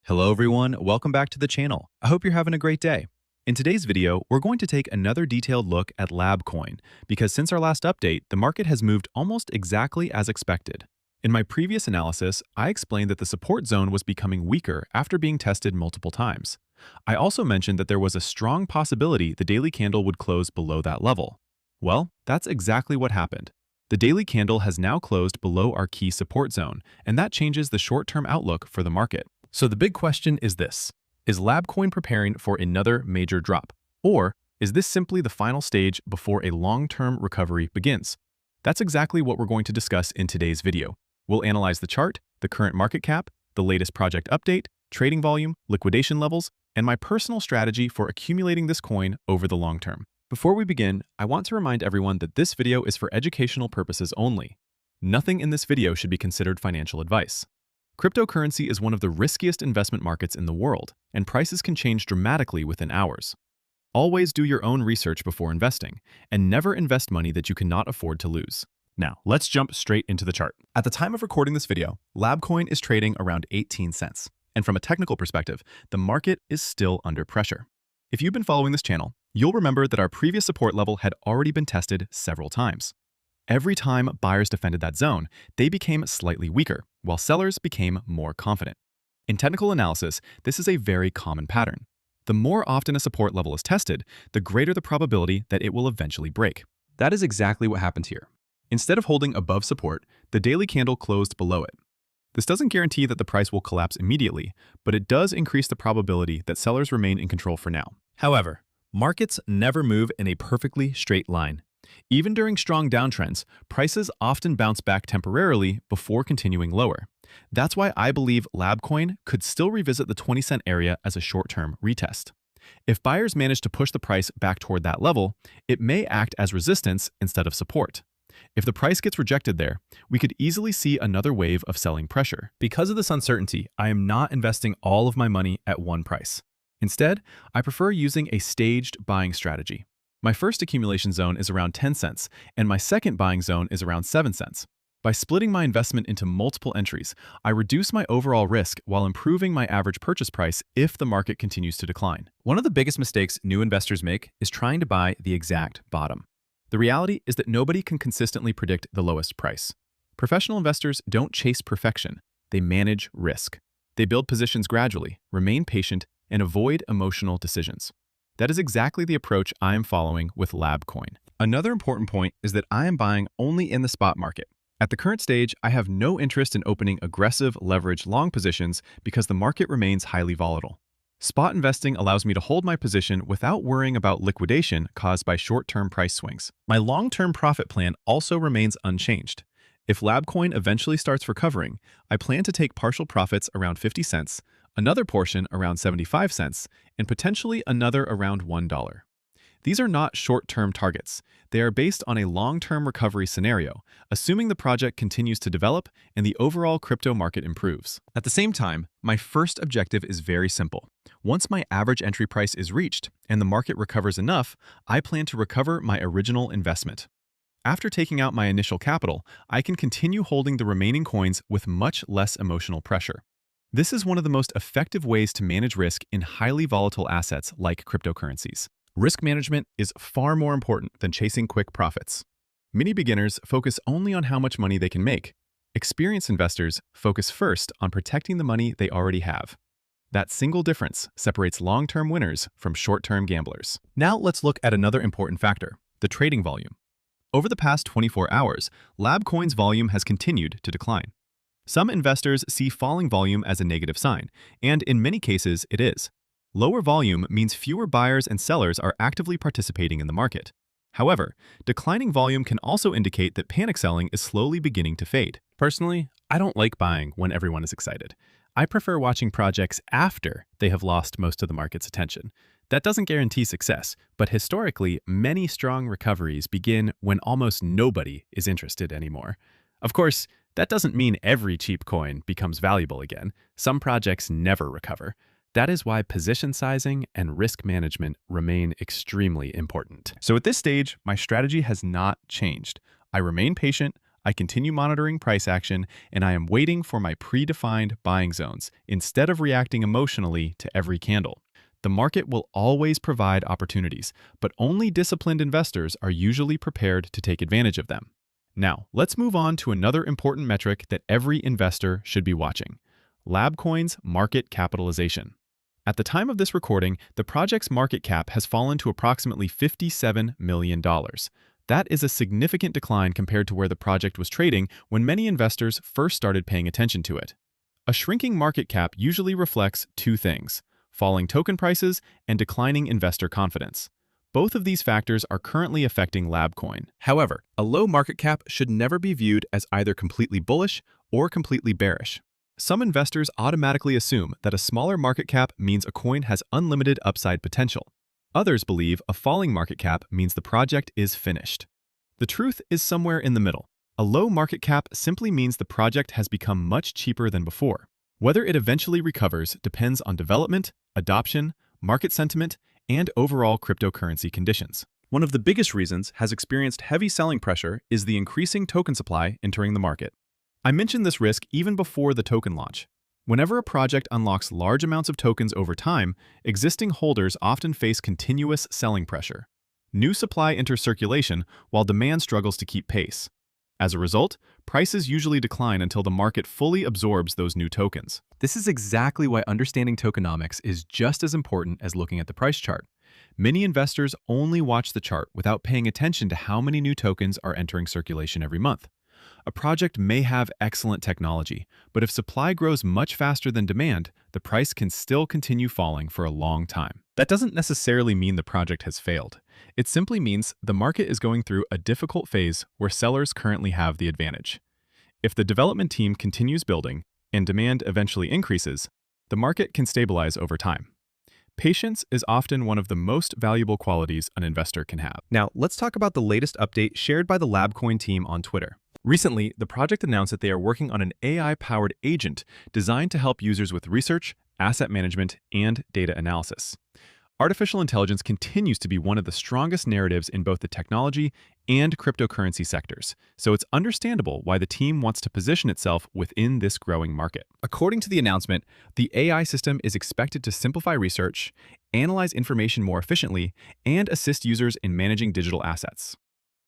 Hello everyone, welcome back to the channel. I hope you're having a great day. In today's video, we're going to take another detailed look at LabCoin because since our last update, the market has moved almost exactly as expected. In my previous analysis, I explained that the support zone was becoming weaker after being tested multiple times. I also mentioned that there was a strong possibility the daily candle would close below that level. Well, that's exactly what happened. The daily candle has now closed below our key support zone, and that changes the short-term outlook for the market. So the big question is this: is LabCoin preparing for another major drop? Or is this simply the final stage before a long-term recovery begins? That's exactly what we're going to discuss in today's video. We'll analyze the chart, the current market cap, the latest project update, trading volume, liquidation levels, and my personal strategy for accumulating this coin over the long term. Before we begin, I want to remind everyone that this video is for educational purposes only. Nothing in this video should be considered financial advice. Cryptocurrency is one of the riskiest investment markets in the world, and prices can change dramatically within hours. Always do your own research before investing, and never invest money that you cannot afford to lose. Now, let's jump straight into the chart. At the time of recording this video, LabCoin is trading around 18 cents. And from a technical perspective, the market is still under pressure. If you've been following this channel, you'll remember that our previous support level had already been tested several times. Every time buyers defended that zone, they became slightly weaker, while sellers became more confident. In technical analysis, this is a very common pattern. The more often a support level is tested, the greater the probability that it will eventually break. That is exactly what happened here. Instead of holding above support, the daily candle closed below it. This doesn't guarantee that the price will collapse immediately, but it does increase the probability that sellers remain in control for now. However, markets never move in a perfectly straight line. Even during strong downtrends, prices often bounce back temporarily before continuing lower. That's why I believe LabCoin could still revisit the 20-cent area as a short-term retest. If buyers manage to push the price back toward that level, it may act as resistance instead of support. If the price gets rejected there, we could easily see another wave of selling pressure. Because of this uncertainty, I am not investing all of my money at one price. Instead, I prefer using a staged buying strategy. My first accumulation zone is around 10 cents, and my second buying zone is around 7 cents. By splitting my investment into multiple entries, I reduce my overall risk while improving my average purchase price if the market continues to decline. One of the biggest mistakes new investors make is trying to buy the exact bottom. The reality is that nobody can consistently predict the lowest price. Professional investors don't chase perfection, they manage risk. They build positions gradually, remain patient, and avoid emotional decisions. That is exactly the approach I am following with LabCoin. Another important point is that I am buying only in the spot market. At the current stage, I have no interest in opening aggressive leverage long positions because the market remains highly volatile. Spot investing allows me to hold my position without worrying about liquidation caused by short-term price swings. My long-term profit plan also remains unchanged. If LabCoin eventually starts recovering, I plan to take partial profits around 50 cents, another portion around 75 cents, and potentially another around $1. These are not short-term targets. They are based on a long-term recovery scenario, assuming the project continues to develop and the overall crypto market improves. At the same time, my first objective is very simple. Once my average entry price is reached and the market recovers enough, I plan to recover my original investment. After taking out my initial capital, I can continue holding the remaining coins with much less emotional pressure. This is one of the most effective ways to manage risk in highly volatile assets like cryptocurrencies. Risk management is far more important than chasing quick profits. Many beginners focus only on how much money they can make. Experienced investors focus first on protecting the money they already have. That single difference separates long-term winners from short-term gamblers. Now let's look at another important factor, the trading volume. Over the past 24 hours, LabCoin's volume has continued to decline. Some investors see falling volume as a negative sign, and in many cases it is. Lower volume means fewer buyers and sellers are actively participating in the market. However, declining volume can also indicate that panic selling is slowly beginning to fade. Personally, I don't like buying when everyone is excited. I prefer watching projects after they have lost most of the market's attention. That doesn't guarantee success, but historically, many strong recoveries begin when almost nobody is interested anymore. Of course, that doesn't mean every cheap coin becomes valuable again. Some projects never recover. That is why position sizing and risk management remain extremely important. So at this stage, my strategy has not changed. I remain patient, I continue monitoring price action, and I am waiting for my predefined buying zones instead of reacting emotionally to every candle. The market will always provide opportunities, but only disciplined investors are usually prepared to take advantage of them. Now, let's move on to another important metric that every investor should be watching: LabCoin's market capitalization. At the time of this recording, the project's market cap has fallen to approximately $57 million. That is a significant decline compared to where the project was trading when many investors first started paying attention to it. A shrinking market cap usually reflects two things: falling token prices and declining investor confidence. Both of these factors are currently affecting LabCoin. However, a low market cap should never be viewed as either completely bullish or completely bearish. Some investors automatically assume that a smaller market cap means a coin has unlimited upside potential. Others believe a falling market cap means the project is finished. The truth is somewhere in the middle. A low market cap simply means the project has become much cheaper than before. Whether it eventually recovers depends on development, adoption, market sentiment, and overall cryptocurrency conditions. One of the biggest reasons has experienced heavy selling pressure is the increasing token supply entering the market. I mentioned this risk even before the token launch. Whenever a project unlocks large amounts of tokens over time, existing holders often face continuous selling pressure. New supply enters circulation while demand struggles to keep pace. As a result, prices usually decline until the market fully absorbs those new tokens. This is exactly why understanding tokenomics is just as important as looking at the price chart. Many investors only watch the chart without paying attention to how many new tokens are entering circulation every month. A project may have excellent technology, but if supply grows much faster than demand, the price can still continue falling for a long time. That doesn't necessarily mean the project has failed. It simply means the market is going through a difficult phase where sellers currently have the advantage. If the development team continues building and demand eventually increases, the market can stabilize over time. Patience is often one of the most valuable qualities an investor can have. Now, let's talk about the latest update shared by the LabCoin team on Twitter. Recently, the project announced that they are working on an AI-powered agent designed to help users with research, asset management, and data analysis. Artificial intelligence continues to be one of the strongest narratives in both the technology and cryptocurrency sectors, so it's understandable why the team wants to position itself within this growing market. According to the announcement, the AI system is expected to simplify research, analyze information more efficiently, and assist users in managing digital assets.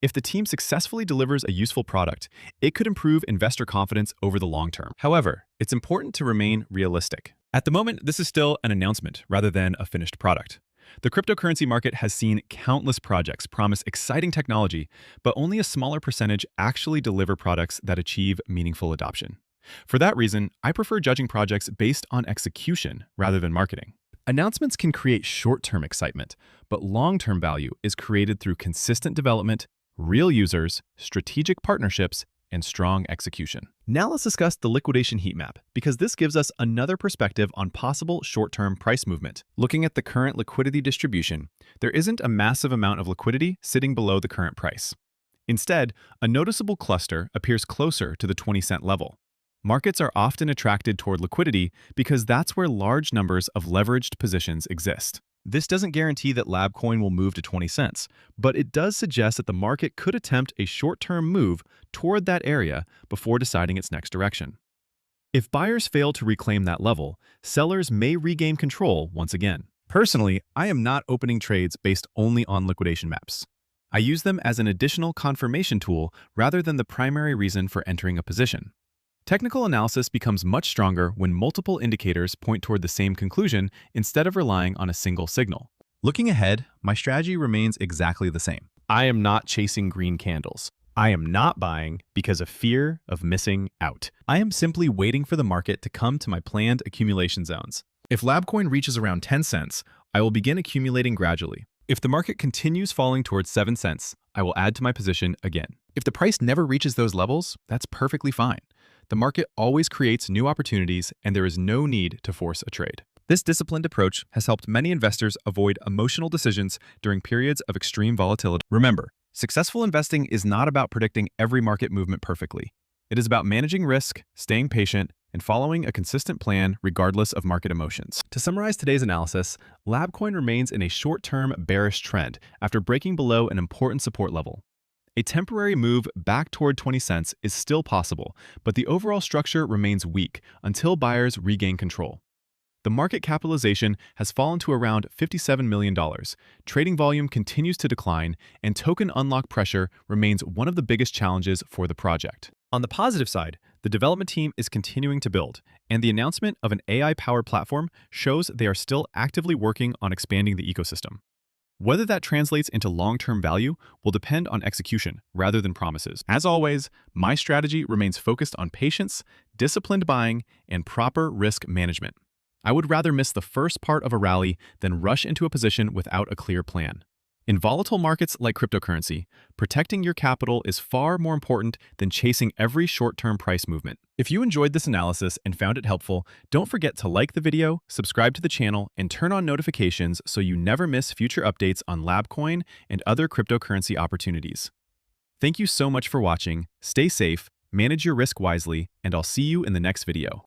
If the team successfully delivers a useful product, it could improve investor confidence over the long term. However, it's important to remain realistic. At the moment, this is still an announcement rather than a finished product. The cryptocurrency market has seen countless projects promise exciting technology, but only a smaller percentage actually deliver products that achieve meaningful adoption. For that reason, I prefer judging projects based on execution rather than marketing. Announcements can create short-term excitement, but long-term value is created through consistent development, real users, strategic partnerships, and strong execution. Now let's discuss the liquidation heat map, because this gives us another perspective on possible short-term price movement. Looking at the current liquidity distribution, there isn't a massive amount of liquidity sitting below the current price. Instead, a noticeable cluster appears closer to the 20-cent level. Markets are often attracted toward liquidity because that's where large numbers of leveraged positions exist. This doesn't guarantee that LabCoin will move to 20 cents, but it does suggest that the market could attempt a short-term move toward that area before deciding its next direction. If buyers fail to reclaim that level, sellers may regain control once again. Personally, I am not opening trades based only on liquidation maps. I use them as an additional confirmation tool rather than the primary reason for entering a position. Technical analysis becomes much stronger when multiple indicators point toward the same conclusion instead of relying on a single signal. Looking ahead, my strategy remains exactly the same. I am not chasing green candles. I am not buying because of fear of missing out. I am simply waiting for the market to come to my planned accumulation zones. If LabCoin reaches around 10 cents, I will begin accumulating gradually. If the market continues falling towards 7 cents, I will add to my position again. If the price never reaches those levels, that's perfectly fine. The market always creates new opportunities, and there is no need to force a trade. This disciplined approach has helped many investors avoid emotional decisions during periods of extreme volatility. Remember, successful investing is not about predicting every market movement perfectly. It is about managing risk, staying patient, and following a consistent plan regardless of market emotions. To summarize today's analysis, LabCoin remains in a short-term bearish trend after breaking below an important support level. A temporary move back toward 20 cents is still possible, but the overall structure remains weak until buyers regain control. The market capitalization has fallen to around $57 million. Trading volume continues to decline, and token unlock pressure remains one of the biggest challenges for the project. On the positive side, the development team is continuing to build, and the announcement of an AI-powered platform shows they are still actively working on expanding the ecosystem. Whether that translates into long-term value will depend on execution rather than promises. As always, my strategy remains focused on patience, disciplined buying, and proper risk management. I would rather miss the first part of a rally than rush into a position without a clear plan. In volatile markets like cryptocurrency, protecting your capital is far more important than chasing every short-term price movement. If you enjoyed this analysis and found it helpful, don't forget to like the video, subscribe to the channel, and turn on notifications so you never miss future updates on LabCoin and other cryptocurrency opportunities. Thank you so much for watching, stay safe, manage your risk wisely, and I'll see you in the next video.